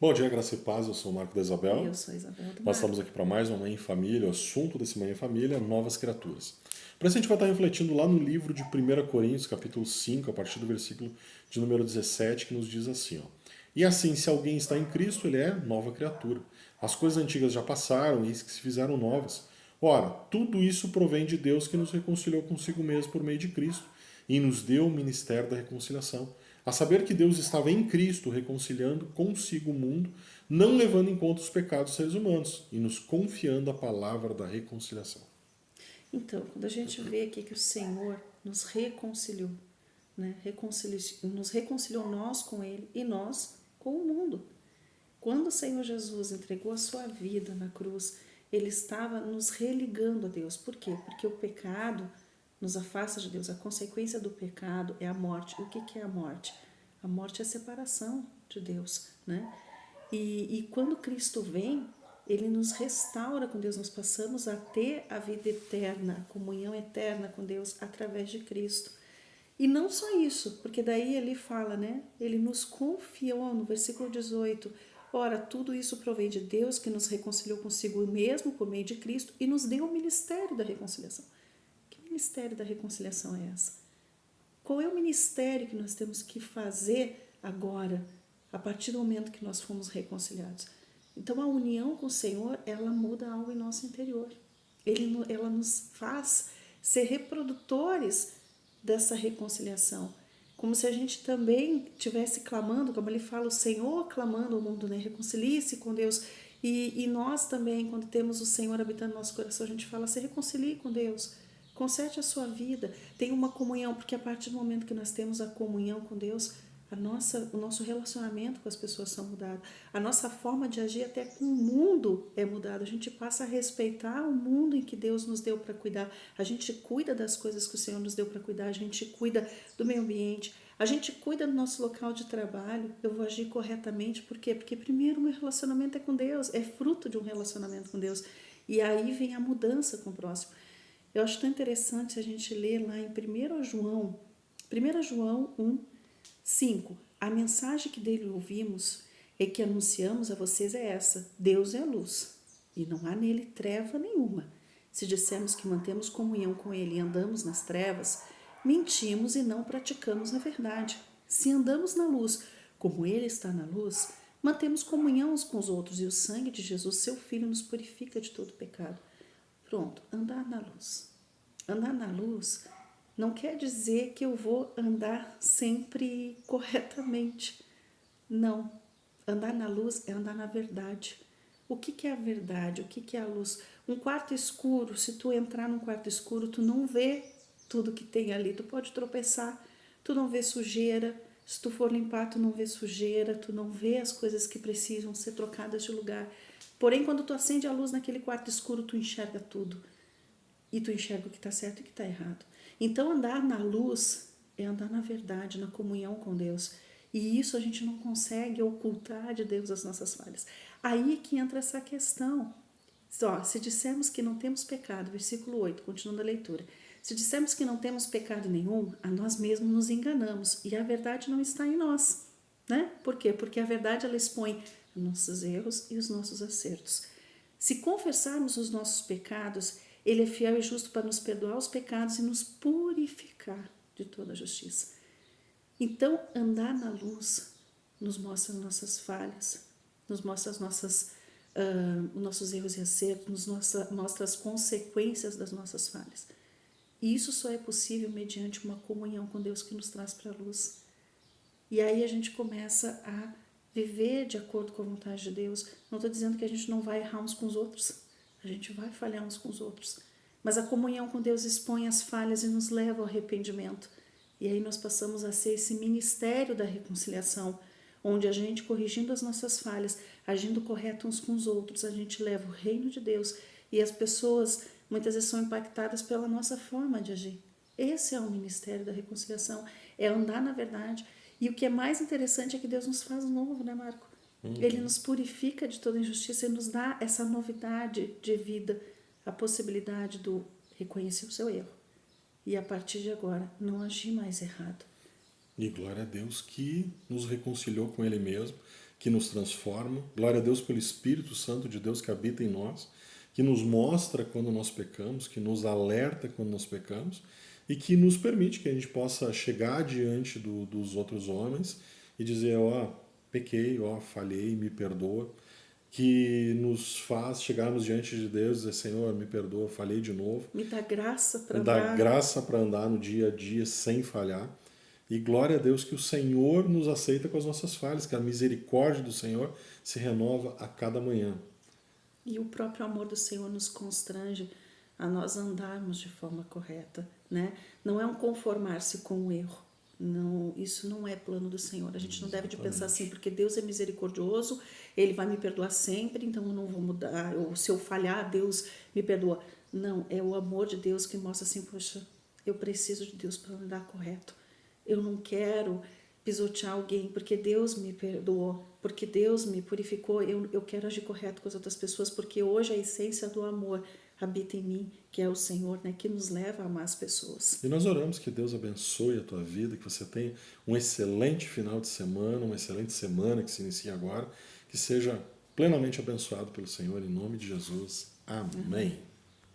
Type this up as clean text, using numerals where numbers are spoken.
Bom dia, graça e paz. Eu sou o Marco da E Isabel. eu sou a Isabel do Nós Mar. estamos aqui para mais uma Mãe em Família. O assunto desse Mãe em Família é novas criaturas. Por isso a gente vai estar refletindo lá no livro de 1 Coríntios, capítulo 5, a partir do versículo de número 17, que nos diz assim, ó. E assim, se alguém está em Cristo, ele é nova criatura. As coisas antigas já passaram, eis que se fizeram novas. Ora, tudo isso provém de Deus que nos reconciliou consigo mesmo por meio de Cristo e nos deu o ministério da reconciliação. A saber que Deus estava em Cristo reconciliando consigo o mundo, não levando em conta os pecados dos seres humanos e nos confiando a palavra da reconciliação. Então, quando a gente vê aqui que o Senhor nos reconciliou, né? Nos reconciliou nós com Ele e nós com o mundo. Quando o Senhor Jesus entregou a sua vida na cruz, Ele estava nos religando a Deus. Por quê? Porque o pecado nos afasta de Deus. A consequência do pecado é a morte. E o que é a morte? A morte é a separação de Deus, né? E quando Cristo vem, Ele nos restaura com Deus. Nós passamos a ter a vida eterna, a comunhão eterna com Deus através de Cristo. E não só isso, porque daí ele fala, né? Ele nos confiou no versículo 18. Ora, tudo isso provém de Deus que nos reconciliou consigo mesmo por meio de Cristo e nos deu o ministério da reconciliação. Que ministério da reconciliação é essa? Qual é o ministério que nós temos que fazer agora, a partir do momento que nós fomos reconciliados? Então, a união com o Senhor, ela muda algo em nosso interior. Ela nos faz ser reprodutores dessa reconciliação. Como se a gente também estivesse clamando, como ele fala, o Senhor clamando ao mundo, né? Reconcilie-se com Deus. E nós também, quando temos o Senhor habitando no nosso coração, a gente fala, se reconcilie com Deus. Conserte a sua vida, tenha uma comunhão, porque a partir do momento que nós temos a comunhão com Deus, o nosso relacionamento com as pessoas são mudados, a nossa forma de agir até com o mundo é mudada, a gente passa a respeitar o mundo em que Deus nos deu para cuidar, a gente cuida das coisas que o Senhor nos deu para cuidar, a gente cuida do meio ambiente, a gente cuida do nosso local de trabalho, eu vou agir corretamente, por quê? Porque primeiro o meu relacionamento é com Deus, é fruto de um relacionamento com Deus, e aí vem a mudança com o próximo. Eu acho tão interessante a gente ler lá em 1 João 1, 5. A mensagem que dele ouvimos e que anunciamos a vocês é essa: Deus é a luz e não há nele treva nenhuma. Se dissermos que mantemos comunhão com ele e andamos nas trevas, mentimos e não praticamos a verdade. Se andamos na luz, como ele está na luz, mantemos comunhão uns com os outros e o sangue de Jesus, seu Filho, nos purifica de todo pecado. Pronto, andar na luz. Andar na luz não quer dizer que eu vou andar sempre corretamente. Não. Andar na luz é andar na verdade. O que é a verdade? O que é a luz? Um quarto escuro, se tu entrar num quarto escuro, tu não vê tudo que tem ali. Tu pode tropeçar, tu não vê sujeira. Se tu for limpar, tu não vê sujeira, tu não vê as coisas que precisam ser trocadas de lugar. Porém, quando tu acende a luz naquele quarto escuro, tu enxerga tudo. E tu enxerga o que está certo e o que está errado. Então, andar na luz é andar na verdade, na comunhão com Deus. E isso a gente não consegue ocultar de Deus as nossas falhas. Aí que entra essa questão. Se dissermos que não temos pecado, versículo 8, continuando a leitura. Se dissermos que não temos pecado nenhum, a nós mesmos nos enganamos e a verdade não está em nós. Né? Por quê? Porque a verdade ela expõe os nossos erros e os nossos acertos. Se confessarmos os nossos pecados, ele é fiel e justo para nos perdoar os pecados e nos purificar de toda a justiça. Então, andar na luz nos mostra as nossas falhas, nos mostra os nossos erros e acertos, mostra as consequências das nossas falhas. E isso só é possível mediante uma comunhão com Deus que nos traz para a luz. E aí a gente começa a viver de acordo com a vontade de Deus. Não estou dizendo que a gente não vai errar uns com os outros. A gente vai falhar uns com os outros. Mas a comunhão com Deus expõe as falhas e nos leva ao arrependimento. E aí nós passamos a ser esse ministério da reconciliação, onde a gente, corrigindo as nossas falhas, agindo correto uns com os outros, a gente leva o reino de Deus. E as pessoas muitas vezes são impactadas pela nossa forma de agir. Esse é o ministério da reconciliação, é andar na verdade. E o que é mais interessante é que Deus nos faz novo, né, Marco? Ele nos purifica de toda injustiça e nos dá essa novidade de vida, a possibilidade do reconhecer o seu erro e a partir de agora não agir mais errado. E glória a Deus que nos reconciliou com Ele mesmo que nos transforma. Glória a Deus pelo Espírito Santo de Deus que habita em nós, que nos mostra quando nós pecamos, que nos alerta quando nós pecamos e que nos permite que a gente possa chegar diante dos outros homens e dizer, ó, pequei, ó, falhei, me perdoa, que nos faz chegarmos diante de Deus e dizer, Senhor, me perdoa, falhei de novo. Me dá graça para Me dá andar. graça para andar no dia a dia sem falhar. E glória a Deus que o Senhor nos aceita com as nossas falhas, que a misericórdia do Senhor se renova a cada manhã. E o próprio amor do Senhor nos constrange a nós andarmos de forma correta, né? Não é um conformar-se com o erro. Não, isso não é plano do Senhor. A gente não deve de pensar assim, porque Deus é misericordioso, Ele vai me perdoar sempre, então eu não vou mudar. Ou se eu falhar, Deus me perdoa. Não, é o amor de Deus que mostra assim, poxa, eu preciso de Deus para andar correto. Eu não quero pisotear alguém porque Deus me perdoou, porque Deus me purificou. Eu quero agir correto com as outras pessoas, porque hoje a essência do amor habita em mim, que é o Senhor, né, que nos leva a amar as pessoas. E nós oramos que Deus abençoe a tua vida, que você tenha um excelente final de semana, uma excelente semana que se inicia agora, que seja plenamente abençoado pelo Senhor, em nome de Jesus. Amém.